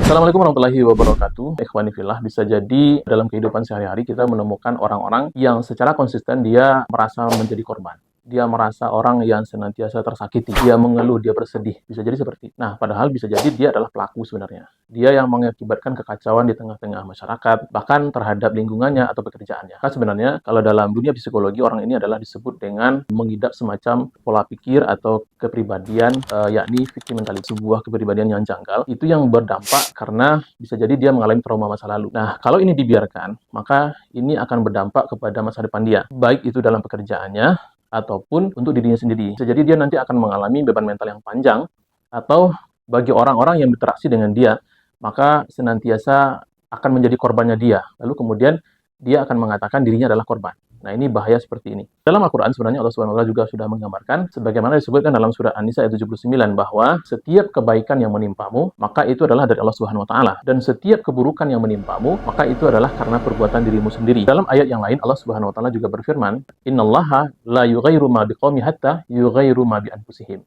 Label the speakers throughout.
Speaker 1: Assalamualaikum warahmatullahi wabarakatuh. Ikhwani fillah, bisa jadi dalam kehidupan sehari-hari kita menemukan orang-orang yang secara konsisten dia merasa menjadi korban. Dia merasa orang yang senantiasa tersakiti. Dia mengeluh, dia bersedih. Bisa jadi seperti itu. Nah, padahal bisa jadi dia adalah pelaku sebenarnya. Dia yang mengakibatkan kekacauan di tengah-tengah masyarakat, bahkan terhadap lingkungannya atau pekerjaannya. Kan sebenarnya kalau dalam dunia psikologi, orang ini adalah disebut dengan mengidap semacam pola pikir atau kepribadian, yakni victim mentality, sebuah kepribadian yang janggal. Itu yang berdampak karena bisa jadi dia mengalami trauma masa lalu. Nah, kalau ini dibiarkan, maka ini akan berdampak kepada masa depan dia. Baik itu dalam pekerjaannya, ataupun untuk dirinya sendiri. Bisa jadi dia nanti akan mengalami beban mental yang panjang, atau bagi orang-orang yang berinteraksi dengan dia, maka senantiasa akan menjadi korbannya dia. Lalu kemudian dia akan mengatakan dirinya adalah korban. Nah, ini bahaya seperti ini. Dalam Al-Quran sebenarnya Allah SWT juga sudah menggambarkan, sebagaimana disebutkan dalam surat An-Nisa ayat 79, bahwa setiap kebaikan yang menimpamu, maka itu adalah dari Allah SWT. Dan setiap keburukan yang menimpamu, maka itu adalah karena perbuatan dirimu sendiri. Dalam ayat yang lain, Allah SWT juga berfirman, Innallaha la yughayyiru ma biqaumin hatta yughayyiru ma bi anfusihim.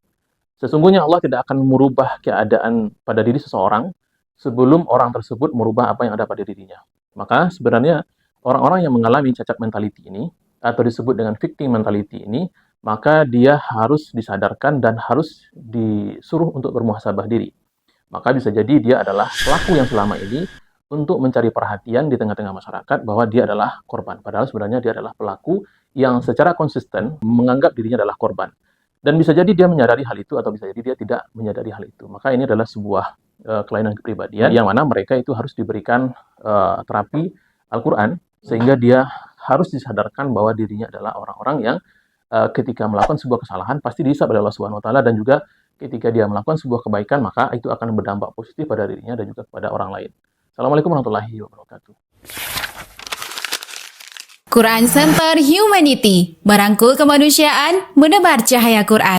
Speaker 1: Sesungguhnya Allah tidak akan merubah keadaan pada diri seseorang sebelum orang tersebut merubah apa yang ada pada dirinya. Maka sebenarnya orang-orang yang mengalami cacat mentality ini, atau disebut dengan victim mentality ini, maka dia harus disadarkan dan harus disuruh untuk bermuhasabah diri. Maka bisa jadi dia adalah pelaku yang selama ini untuk mencari perhatian di tengah-tengah masyarakat bahwa dia adalah korban. Padahal sebenarnya dia adalah pelaku yang secara konsisten menganggap dirinya adalah korban. Dan bisa jadi dia menyadari hal itu atau bisa jadi dia tidak menyadari hal itu. Maka ini adalah sebuah kelainan kepribadian yang mana mereka itu harus diberikan terapi Al-Quran, sehingga dia harus disadarkan bahwa dirinya adalah orang-orang yang ketika melakukan sebuah kesalahan pasti dihisab oleh Allah Subhanahu wa taala, dan juga ketika dia melakukan sebuah kebaikan maka itu akan berdampak positif pada dirinya dan juga kepada orang lain. Assalamualaikum warahmatullahi wabarakatuh.
Speaker 2: Quran Center Humanity, merangkul kemanusiaan, menebar cahaya Quran.